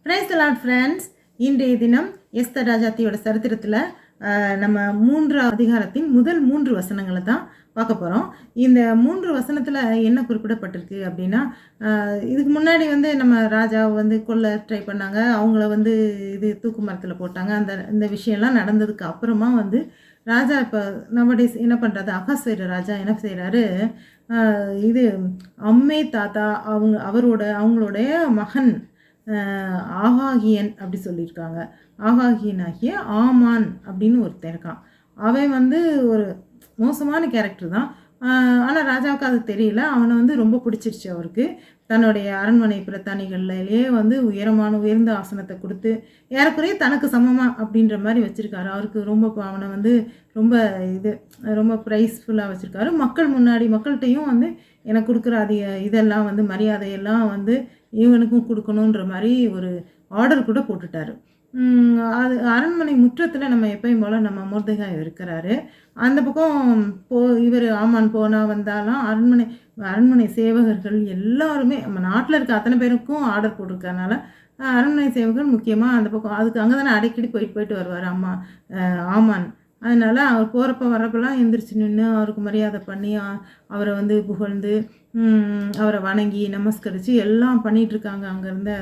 Praise the Lord friends. இன்றைய தினம் Esther ராஜாத்தியோட சரித்திரத்தில் நம்ம 3 அதிகாரத்தின் முதல் 3 வசனங்களை தான் பார்க்க போகிறோம். இந்த 3 வசனத்தில் என்ன குறிப்பிடப்பட்டிருக்கு அப்படின்னா, இதுக்கு முன்னாடி நம்ம ராஜாவை கொல்ல ட்ரை பண்ணாங்க. அவங்கள இது தூக்கு மரத்தில் போட்டாங்க. இந்த விஷயம்லாம் நடந்ததுக்கு அப்புறமா ராஜா இப்போ நம்முடைய என்ன பண்ணுறது, அகாஸ்வேரு ராஜா என்ன செய்கிறாரு, இது அம்மே தாத்தா அவங்களுடைய மகன் ஆகாகியன் அப்படி சொல்லியிருக்காங்க. ஆகாகியன் ஆகிய ஆமான் அப்படின்னு ஒருத்தன் இருக்கான். அவன் ஒரு மோசமான கேரக்டர் தான். ஆனால் ராஜாவுக்கு அது தெரியல. அவனை ரொம்ப பிடிச்சிருச்சு அவருக்கு. தன்னுடைய அரண்மனை பிரத்தானிகள்லேயே உயர்ந்த ஆசனத்தை கொடுத்து ஏறக்குறைய தனக்கு சமமாக அப்படின்ற மாதிரி வச்சுருக்காரு. அவருக்கு அவனை ரொம்ப ரொம்ப ப்ரைஸ்ஃபுல்லாக வச்சுருக்காரு. மக்கள் முன்னாடி மக்கள்கிட்டையும் எனக்கு கொடுக்குற இதெல்லாம் மரியாதையெல்லாம் இவனுக்கும் கொடுக்கணுன்ற மாதிரி ஒரு ஆர்டர் கூட போட்டுட்டாரு. அது அரண்மனை முற்றத்தில் நம்ம எப்பயும் போல் நம்ம மொர்தெகாய் இருக்கிறாரு. அந்த பக்கம் இவர் ஆமான் போனால் வந்தாலும் அரண்மனை சேவகர்கள் எல்லாருமே நம்ம நாட்டில் இருக்க அத்தனை பேருக்கும் ஆர்டர் போட்டிருக்கறனால அரண்மனை சேவகர்கள் முக்கியமாக அந்த பக்கம் அங்கே தானே அடிக்கடி போயிட்டு வருவார் ஆமான். அதனால் அவர் போகிறப்ப வரப்பெல்லாம் எந்திரிச்சு நின்று அவருக்கு மரியாதை பண்ணி அவரை புகழ்ந்து அவரை வணங்கி நமஸ்கரித்து எல்லாம் பண்ணிகிட்ருக்காங்க. அங்கே இருந்த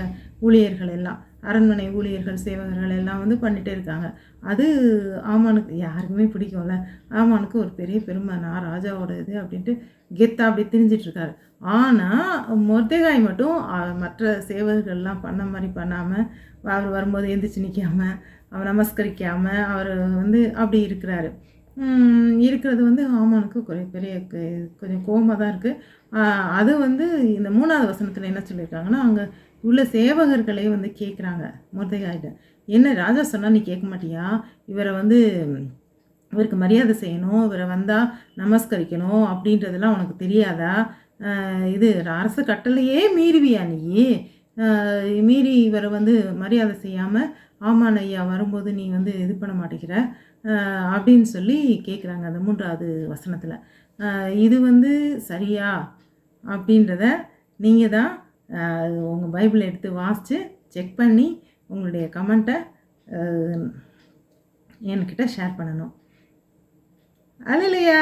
ஊழியர்கள் எல்லாம், அரண்மனை ஊழியர்கள் சேவகர்கள் எல்லாம் பண்ணிகிட்டே இருக்காங்க. அது ஆமானுக்கு யாருக்குமே பிடிக்கும்ல. ஆமானுக்கு ஒரு பெரிய பெருமை, நான் ராஜாவோட இது அப்படின்ட்டு கெத்தா அப்படி திரிஞ்சிட்ருக்காரு. ஆனால் மொர்தெகாய் மட்டும் மற்ற சேவகர்கள்லாம் பண்ண மாதிரி பண்ணாமல், அவர் வரும்போது எந்திரிச்சு நிற்காமல், அவர் நமஸ்கரிக்காமல் அவர் அப்படி இருக்கிறாரு. இருக்கிறது ஆமானுக்கு பெரிய கொஞ்சம் கோபமாக தான் இருக்குது. அது இந்த 3வது வசனத்தில் என்ன சொல்லியிருக்காங்கன்னா, அங்கே உள்ள சேவகர்களே கேட்குறாங்க மொர்தெகாய்கிட்ட, என்ன ராஜா சொன்னால் நீ கேட்க மாட்டியா? இவருக்கு மரியாதை செய்யணும், இவரை வந்தால் நமஸ்கரிக்கணும் அப்படின்றதெல்லாம் உனக்கு தெரியாதா? இது அரசு கட்டளையே மீறுவியா நீ? மீறி இவரை மரியாதை செய்யாமல் ஆமான் ஐயா வரும்போது நீ இது பண்ண மாட்டேங்கிற அப்படின்னு சொல்லி கேட்குறாங்க அந்த 3வது வசனத்தில். இது சரியா அப்படின்றத நீங்கள் தான் உங்கள் பைபிளை எடுத்து வாசித்து செக் பண்ணி உங்களுடைய கமெண்ட்டை என்கிட்ட ஷேர் பண்ணணும். அல்லேலூயா.